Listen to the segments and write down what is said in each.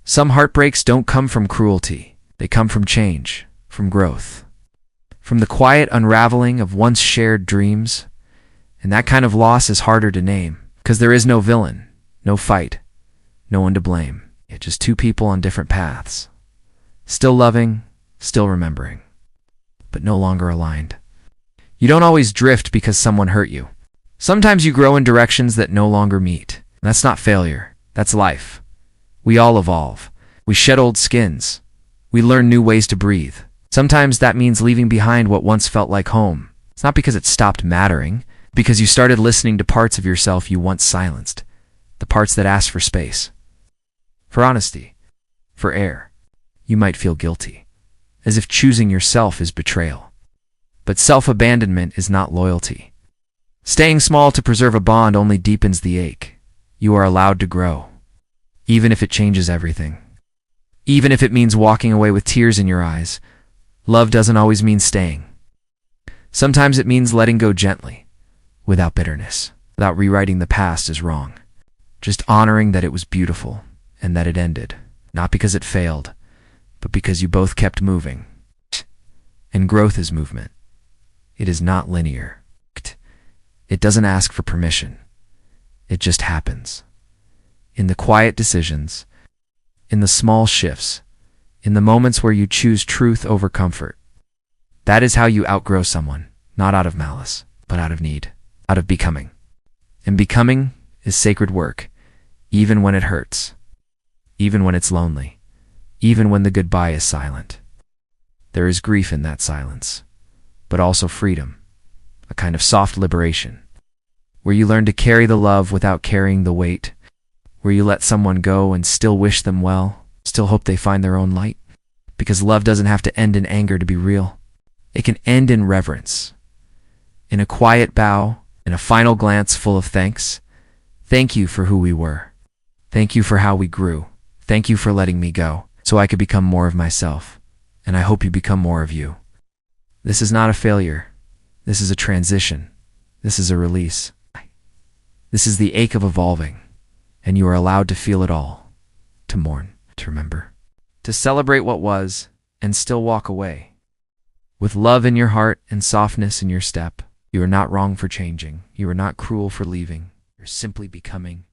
Some heartbreaks don't come from cruelty. They come from change, from growth, from the quiet unraveling of once shared dreams. And that kind of loss is harder to name, because there is no villain, no fight, no one to blame. It's just two people on different paths, still loving, still remembering, but no longer aligned. You don't always drift because someone hurt you. Sometimes you grow in directions that no longer meet. That's not failure. That's life. We all evolve. We shed old skins. We learn new ways to breathe. Sometimes that means leaving behind what once felt like home. It's not because it stopped mattering, because you started listening to parts of yourself you once silenced, the parts that asked for space, for honesty, for air. You might feel guilty, as if choosing yourself is betrayal. But self-abandonment is not loyalty. Staying small to preserve a bond only deepens the ache. You are allowed to grow, even if it changes everything. Even if it means walking away with tears in your eyes. Love doesn't always mean staying. Sometimes it means letting go gently, without bitterness, without rewriting the past as wrong. Just honoring that it was beautiful and that it ended, not because it failed, but because you both kept moving. And growth is movement. It is not linear. It doesn't ask for permission. It just happens. In the quiet decisions, in the small shifts, in the moments where you choose truth over comfort. That is how you outgrow someone, not out of malice, but out of need, out of becoming. And becoming is sacred work, even when it hurts, even when it's lonely, even when the goodbye is silent. There is grief in that silence, but also freedom, a kind of soft liberation, where you learn to carry the love without carrying the weight, where you let someone go and still wish them well, still hope they find their own light. Because love doesn't have to end in anger to be real. It can end in reverence, in a quiet bow, in a final glance full of thanks. Thank you for who we were. Thank you for how we grew. Thank you for letting me go, so I could become more of myself. And I hope you become more of you. This is not a failure. This is a transition. This is a release. This is the ache of evolving. And you are allowed to feel it all, to mourn, to remember, to celebrate what was, and still walk away. With love in your heart and softness in your step. You are not wrong for changing. You are not cruel for leaving. You're simply becoming.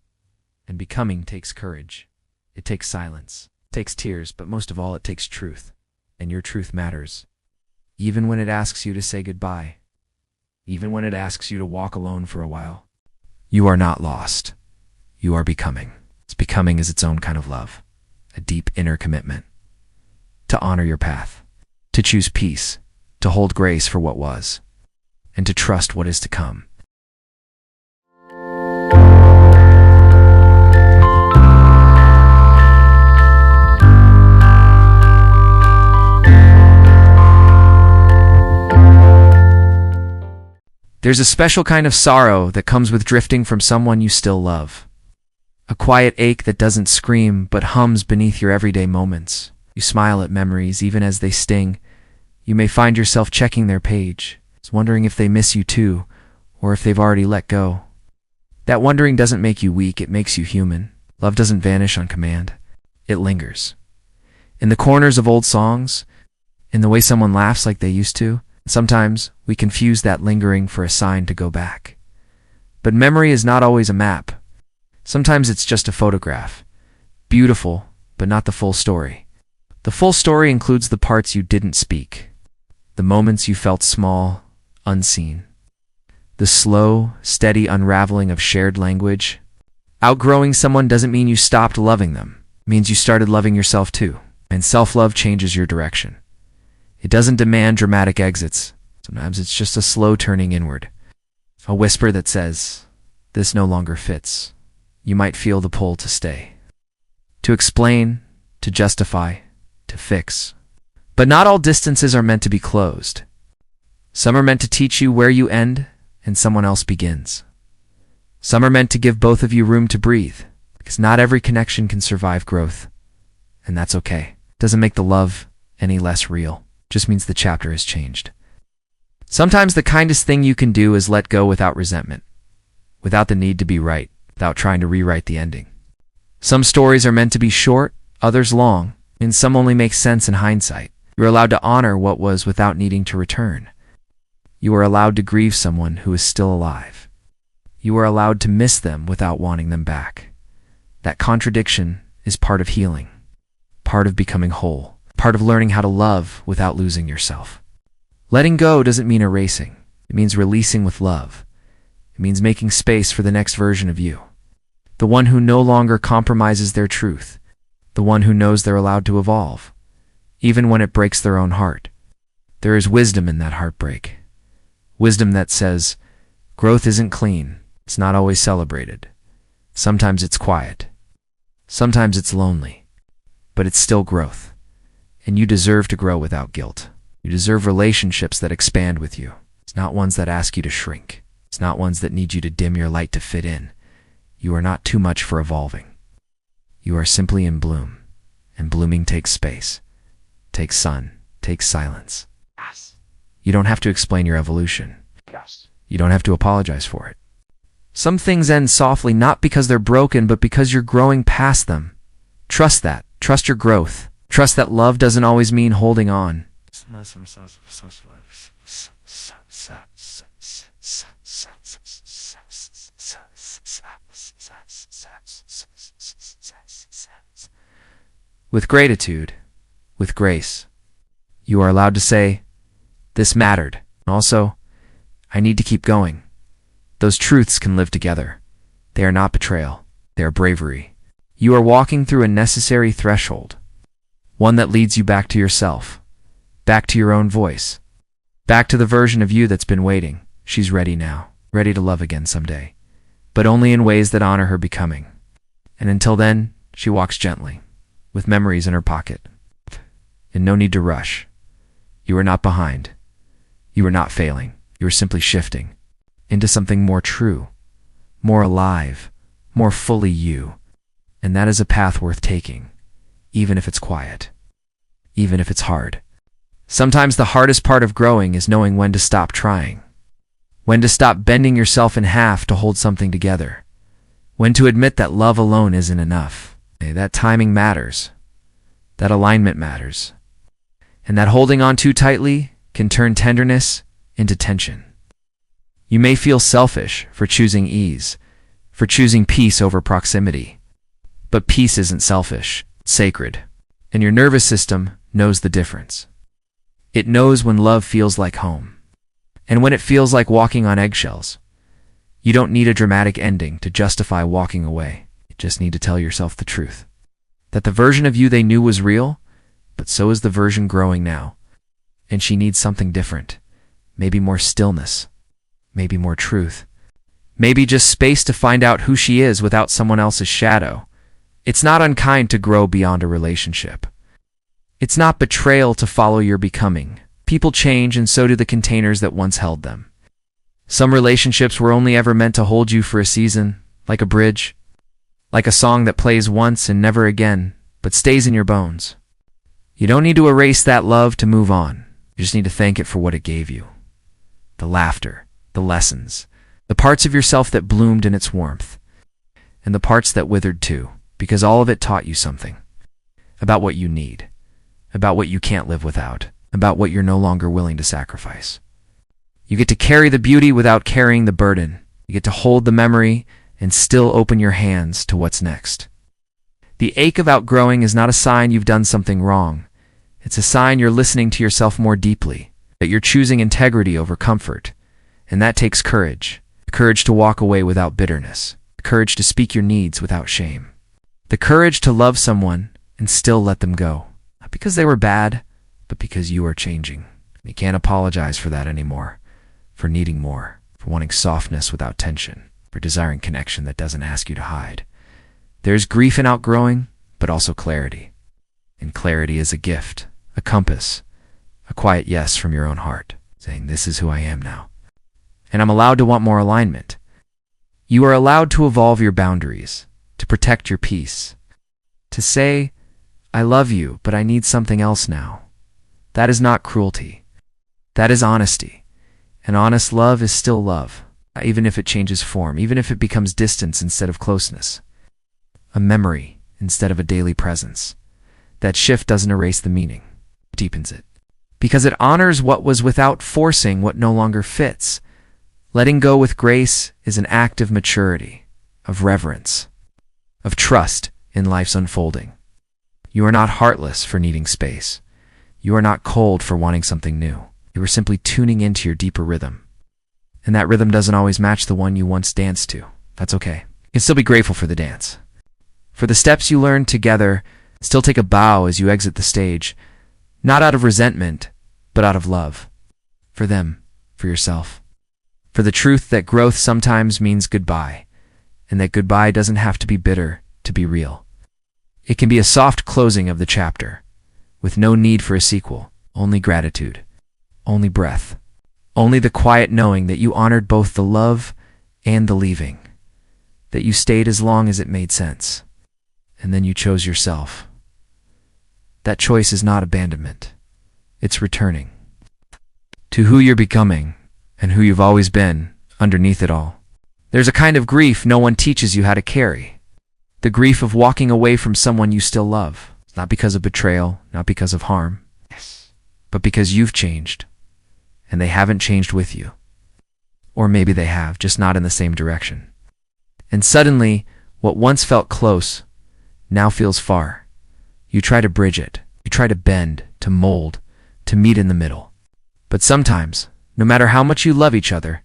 And becoming takes courage. It takes silence. It takes tears, but most of all, it takes truth. And your truth matters. Even when it asks you to say goodbye. Even when it asks you to walk alone for a while. You are not lost. You are becoming. Becoming is its own kind of love. A deep inner commitment. To honor your path. To choose peace. To hold grace for what was. And to trust what is to come. There's a special kind of sorrow that comes with drifting from someone you still love. A quiet ache that doesn't scream but hums beneath your everyday moments. You smile at memories even as they sting. You may find yourself checking their page, wondering if they miss you too, or if they've already let go. That wondering doesn't make you weak, it makes you human. Love doesn't vanish on command. It lingers. In the corners of old songs, in the way someone laughs like they used to. Sometimes we confuse that lingering for a sign to go back. But memory is not always a map. Sometimes it's just a photograph. Beautiful, but not the full story. The full story includes the parts you didn't speak. The moments you felt small, unseen. The slow, steady unraveling of shared language. Outgrowing someone doesn't mean you stopped loving them. It means you started loving yourself too. And self-love changes your direction. It doesn't demand dramatic exits. Sometimes it's just a slow turning inward. A whisper that says, "This no longer fits." You might feel the pull to stay. To explain, to justify, to fix. But not all distances are meant to be closed. Some are meant to teach you where you end and someone else begins. Some are meant to give both of you room to breathe, because not every connection can survive growth. And that's okay. It doesn't make the love any less real. It just means the chapter has changed. Sometimes the kindest thing you can do is let go without resentment, without the need to be right, without trying to rewrite the ending. Some stories are meant to be short, others long, and some only make sense in hindsight. You're allowed to honor what was without needing to return. You are allowed to grieve someone who is still alive. You are allowed to miss them without wanting them back. That contradiction is part of healing, part of becoming whole, part of learning how to love without losing yourself. Letting go doesn't mean erasing. It means releasing with love. It means making space for the next version of you. The one who no longer compromises their truth. The one who knows they're allowed to evolve, even when it breaks their own heart. There is wisdom in that heartbreak. Wisdom that says, growth isn't clean. It's not always celebrated. Sometimes it's quiet. Sometimes it's lonely. But it's still growth. And you deserve to grow without guilt. You deserve relationships that expand with you. It's not ones that ask you to shrink. It's not ones that need you to dim your light to fit in. You are not too much for evolving. You are simply in bloom. And blooming takes space. Takes sun. Takes silence. Yes. You don't have to explain your evolution. Yes. You don't have to apologize for it. Some things end softly not because they're broken, but because you're growing past them. Trust that. Trust your growth. Trust that love doesn't always mean holding on. With gratitude, with grace, you are allowed to say, this mattered. Also, I need to keep going. Those truths can live together. They are not betrayal. They are bravery. You are walking through a necessary threshold, one that leads you back to yourself, back to your own voice, back to the version of you that's been waiting. She's ready now, ready to love again someday, but only in ways that honor her becoming. And until then, she walks gently, with memories in her pocket. And no need to rush. You are not behind. You are not failing. You are simply shifting into something more true, more alive, more fully you. And that is a path worth taking, even if it's quiet, even if it's hard. Sometimes the hardest part of growing is knowing when to stop trying, when to stop bending yourself in half to hold something together, when to admit that love alone isn't enough. That timing matters, that alignment matters, and that holding on too tightly can turn tenderness into tension. You may feel selfish for choosing ease, for choosing peace over proximity, but peace isn't selfish, it's sacred, and your nervous system knows the difference. It knows when love feels like home, and when it feels like walking on eggshells. You don't need a dramatic ending to justify walking away. You just need to tell yourself the truth. That the version of you they knew was real, but so is the version growing now. And she needs something different. Maybe more stillness. Maybe more truth. Maybe just space to find out who she is without someone else's shadow. It's not unkind to grow beyond a relationship. It's not betrayal to follow your becoming. People change, and so do the containers that once held them. Some relationships were only ever meant to hold you for a season, like a bridge, like a song that plays once and never again, but stays in your bones. You don't need to erase that love to move on. You just need to thank it for what it gave you. The laughter, the lessons, the parts of yourself that bloomed in its warmth, and the parts that withered too, because all of it taught you something. About what you need, about what you can't live without, about what you're no longer willing to sacrifice. You get to carry the beauty without carrying the burden. You get to hold the memory and still open your hands to what's next. The ache of outgrowing is not a sign you've done something wrong. It's a sign you're listening to yourself more deeply, that you're choosing integrity over comfort. And that takes courage. Courage to walk away without bitterness. Courage to speak your needs without shame. The courage to love someone and still let them go. Not because they were bad, but because you are changing. You can't apologize for that anymore. For needing more. For wanting softness without tension. For desiring connection that doesn't ask you to hide. There's grief in outgrowing, but also clarity. And clarity is a gift, a compass, a quiet yes from your own heart, saying, this is who I am now. And I'm allowed to want more alignment. You are allowed to evolve your boundaries, to protect your peace, to say, I love you, but I need something else now. That is not cruelty. That is honesty. And honest love is still love, even if it changes form, even if it becomes distance instead of closeness, a memory instead of a daily presence, that shift doesn't erase the meaning, it deepens it. Because it honors what was without forcing what no longer fits. Letting go with grace is an act of maturity, of reverence, of trust in life's unfolding. You are not heartless for needing space. You are not cold for wanting something new. You are simply tuning into your deeper rhythm. And that rhythm doesn't always match the one you once danced to. That's okay. You can still be grateful for the dance. For the steps you learned together, still take a bow as you exit the stage, not out of resentment, but out of love. For them, for yourself. For the truth that growth sometimes means goodbye, and that goodbye doesn't have to be bitter to be real. It can be a soft closing of the chapter, with no need for a sequel, only gratitude, only breath, only the quiet knowing that you honored both the love and the leaving, that you stayed as long as it made sense, and then you chose yourself. That choice is not abandonment. It's returning to who you're becoming and who you've always been underneath it all. There's a kind of grief no one teaches you how to carry. The grief of walking away from someone you still love, not because of betrayal, not because of harm, but because you've changed, and they haven't changed with you. Or maybe they have, just not in the same direction. And suddenly, what once felt close now feels far. You try to bridge it. You try to bend, to mold, to meet in the middle. But sometimes, no matter how much you love each other,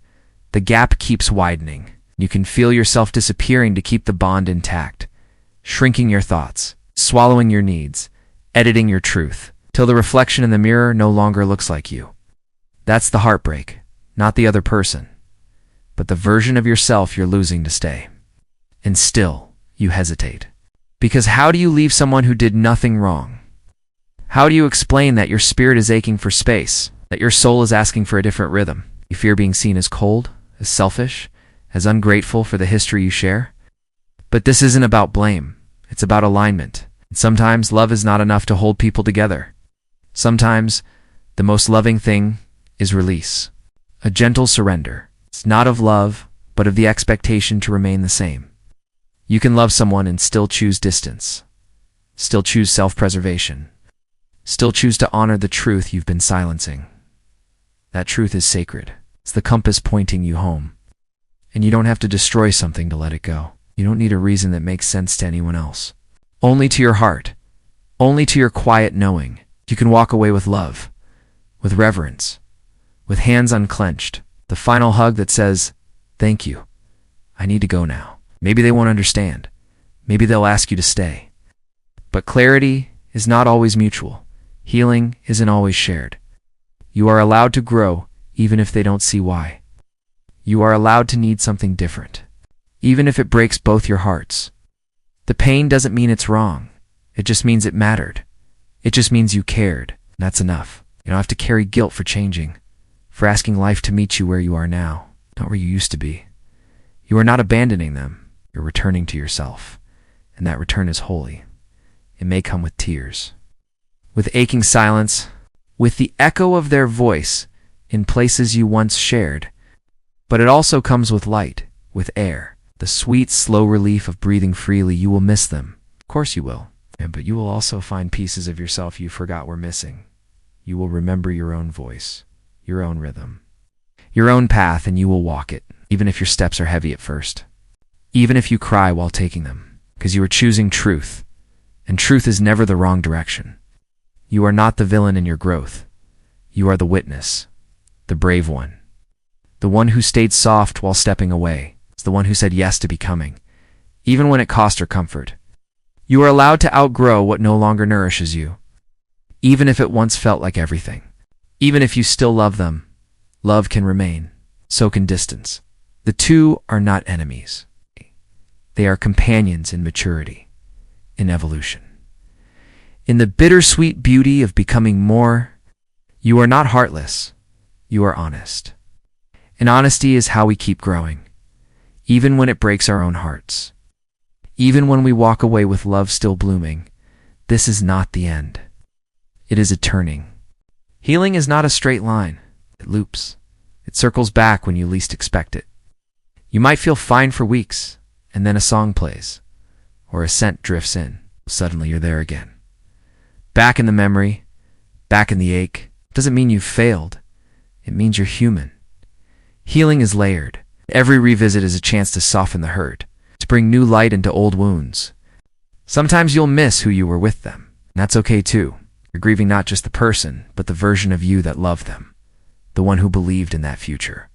the gap keeps widening. You can feel yourself disappearing to keep the bond intact, shrinking your thoughts, swallowing your needs, editing your truth, till the reflection in the mirror no longer looks like you. That's the heartbreak, not the other person, but the version of yourself you're losing to stay. And still, you hesitate. Because how do you leave someone who did nothing wrong? How do you explain that your spirit is aching for space, that your soul is asking for a different rhythm? You fear being seen as cold, as selfish, as ungrateful for the history you share? But this isn't about blame. It's about alignment. And sometimes love is not enough to hold people together. Sometimes the most loving thing is release. A gentle surrender. It's not of love, but of the expectation to remain the same. You can love someone and still choose distance, still choose self-preservation, still choose to honor the truth you've been silencing. That truth is sacred. It's the compass pointing you home. And you don't have to destroy something to let it go. You don't need a reason that makes sense to anyone else. Only to your heart, only to your quiet knowing. You can walk away with love, with reverence, with hands unclenched, the final hug that says, "Thank you. I need to go now." Maybe they won't understand. Maybe they'll ask you to stay. But clarity is not always mutual. Healing isn't always shared. You are allowed to grow even if they don't see why. You are allowed to need something different, even if it breaks both your hearts. The pain doesn't mean it's wrong. It just means it mattered. It just means you cared. That's enough. You don't have to carry guilt for changing, for asking life to meet you where you are now, not where you used to be. You are not abandoning them. You're returning to yourself, and that return is holy. It may come with tears, with aching silence, with the echo of their voice in places you once shared, but it also comes with light, with air, the sweet, slow relief of breathing freely. You will miss them. Of course you will, but you will also find pieces of yourself you forgot were missing. You will remember your own voice, your own rhythm, your own path, and you will walk it, even if your steps are heavy at first. Even if you cry while taking them, because you are choosing truth, and truth is never the wrong direction. You are not the villain in your growth. You are the witness, the brave one, the one who stayed soft while stepping away. It's the one who said yes to becoming, even when it cost her comfort. You are allowed to outgrow what no longer nourishes you, even if it once felt like everything. Even if you still love them, love can remain, so can distance. The two are not enemies. They are companions in maturity, in evolution. In the bittersweet beauty of becoming more, you are not heartless, you are honest. And honesty is how we keep growing, even when it breaks our own hearts. Even when we walk away with love still blooming, this is not the end. It is a turning. Healing is not a straight line. It loops. It circles back when you least expect it. You might feel fine for weeks, and then a song plays, or a scent drifts in. Suddenly you're there again. Back in the memory, back in the ache, doesn't mean you've failed. It means you're human. Healing is layered. Every revisit is a chance to soften the hurt, to bring new light into old wounds. Sometimes you'll miss who you were with them, and that's okay too. You're grieving not just the person, but the version of you that loved them, the one who believed in that future.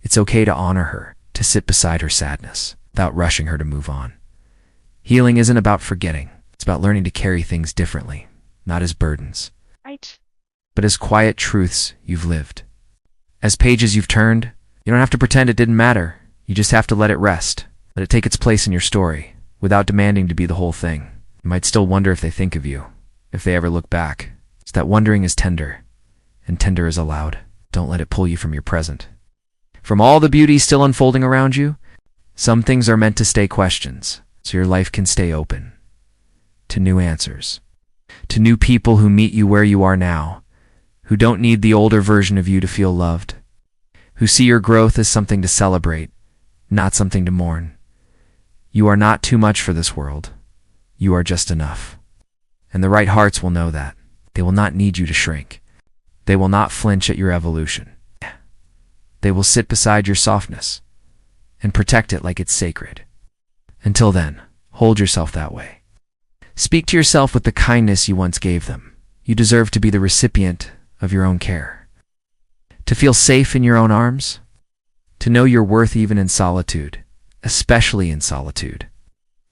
It's okay to honor her, to sit beside her sadness, without rushing her to move on. Healing isn't about forgetting. It's about learning to carry things differently, not as burdens, Right. but as quiet truths you've lived. As pages you've turned, you don't have to pretend it didn't matter. You just have to let it rest, let it take its place in your story, without demanding to be the whole thing. You might still wonder if they think of you, if they ever look back. It's that wondering is tender, and tender is allowed. Don't let it pull you from your present. From all the beauty still unfolding around you, some things are meant to stay questions, so your life can stay open. To new answers. To new people who meet you where you are now, who don't need the older version of you to feel loved, who see your growth as something to celebrate, not something to mourn. You are not too much for this world. You are just enough. And the right hearts will know that. They will not need you to shrink. They will not flinch at your evolution. They will sit beside your softness and protect it like it's sacred. Until then, hold yourself that way. Speak to yourself with the kindness you once gave them. You deserve to be the recipient of your own care. To feel safe in your own arms. To know your worth even in solitude, especially in solitude.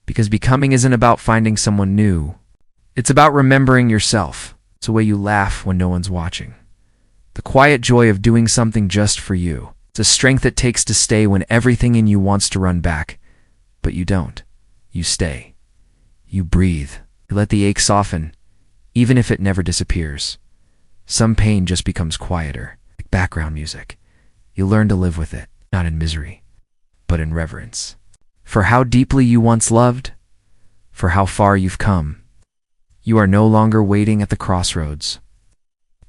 Because becoming isn't about finding someone new. It's about remembering yourself. It's the way you laugh when no one's watching. The quiet joy of doing something just for you. It's a strength it takes to stay when everything in you wants to run back. But you don't. You stay. You breathe. You let the ache soften, even if it never disappears. Some pain just becomes quieter, like background music. You learn to live with it, not in misery, but in reverence. For how deeply you once loved, for how far you've come. You are no longer waiting at the crossroads.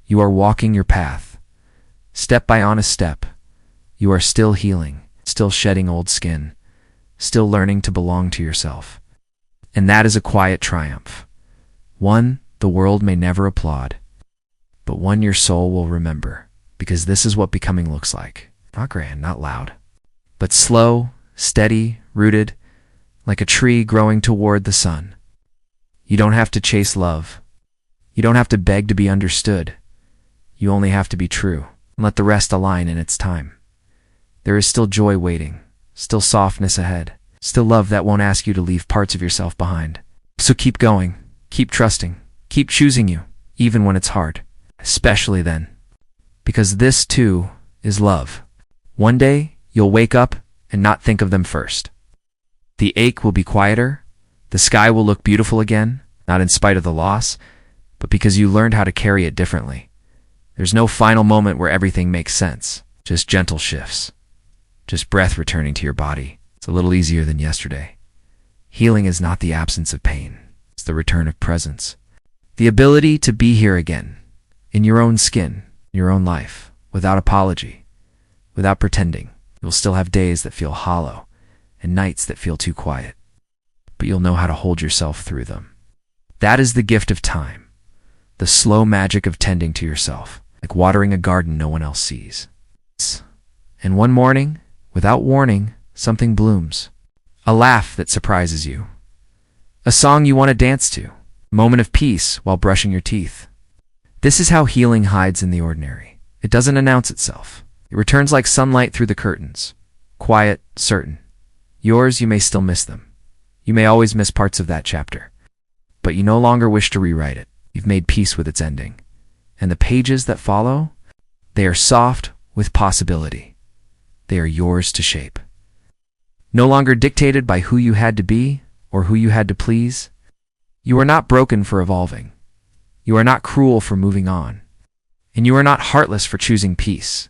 You are walking your path, step by honest step. You are still healing, still shedding old skin, still learning to belong to yourself. And that is a quiet triumph. One the world may never applaud, but one your soul will remember, because this is what becoming looks like. Not grand, not loud, but slow, steady, rooted, like a tree growing toward the sun. You don't have to chase love. You don't have to beg to be understood. You only have to be true, and let the rest align in its time. There is still joy waiting, still softness ahead, still love that won't ask you to leave parts of yourself behind. So keep going, keep trusting, keep choosing you, even when it's hard, especially then. Because this, too, is love. One day, you'll wake up and not think of them first. The ache will be quieter, the sky will look beautiful again, not in spite of the loss, but because you learned how to carry it differently. There's no final moment where everything makes sense, just gentle shifts, just breath returning to your body. It's a little easier than yesterday. Healing is not the absence of pain, it's the return of presence. The ability to be here again, in your own skin, in your own life, without apology, without pretending. You'll still have days that feel hollow and nights that feel too quiet, but you'll know how to hold yourself through them. That is the gift of time, the slow magic of tending to yourself, like watering a garden no one else sees. And one morning, without warning, something blooms. A laugh that surprises you. A song you want to dance to. A moment of peace while brushing your teeth. This is how healing hides in the ordinary. It doesn't announce itself. It returns like sunlight through the curtains. Quiet, certain. Yours, you may still miss them. You may always miss parts of that chapter. But you no longer wish to rewrite it. You've made peace with its ending. And the pages that follow, they are soft with possibility. They are yours to shape. No longer dictated by who you had to be or who you had to please. You are not broken for evolving. You are not cruel for moving on. And you are not heartless for choosing peace.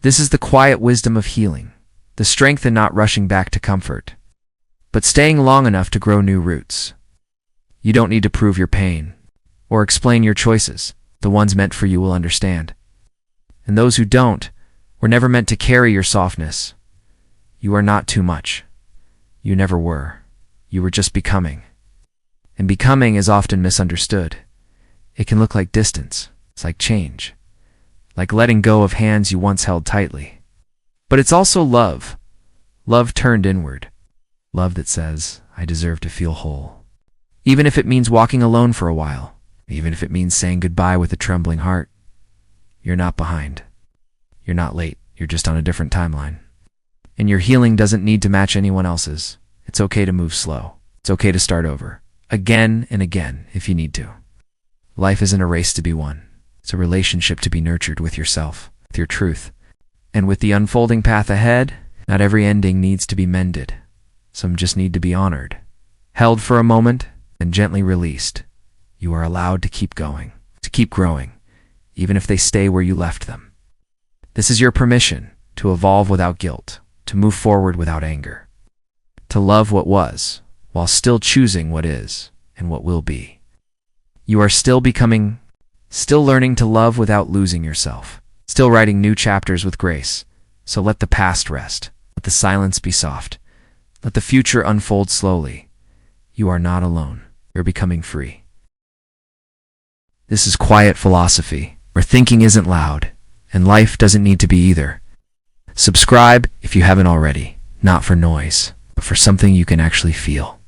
This is the quiet wisdom of healing, the strength in not rushing back to comfort, but staying long enough to grow new roots. You don't need to prove your pain or explain your choices. The ones meant for you will understand. And those who don't were never meant to carry your softness. You are not too much. You never were. You were just becoming. And becoming is often misunderstood. It can look like distance. It's like change. Like letting go of hands you once held tightly. But it's also love. Love turned inward. Love that says, I deserve to feel whole. Even if it means walking alone for a while. Even if it means saying goodbye with a trembling heart. You're not behind. You're not late. You're just on a different timeline. And your healing doesn't need to match anyone else's. It's okay to move slow. It's okay to start over. Again and again, if you need to. Life isn't a race to be won. It's a relationship to be nurtured with yourself, with your truth. And with the unfolding path ahead, not every ending needs to be mended. Some just need to be honored. Held for a moment, and gently released. You are allowed to keep going, to keep growing, even if they stay where you left them. This is your permission to evolve without guilt, to move forward without anger, to love what was, while still choosing what is and what will be. You are still becoming, still learning to love without losing yourself, still writing new chapters with grace. So let the past rest, let the silence be soft, let the future unfold slowly. You are not alone. You're becoming free. This is quiet philosophy, where thinking isn't loud, and life doesn't need to be either. Subscribe if you haven't already, not for noise, but for something you can actually feel.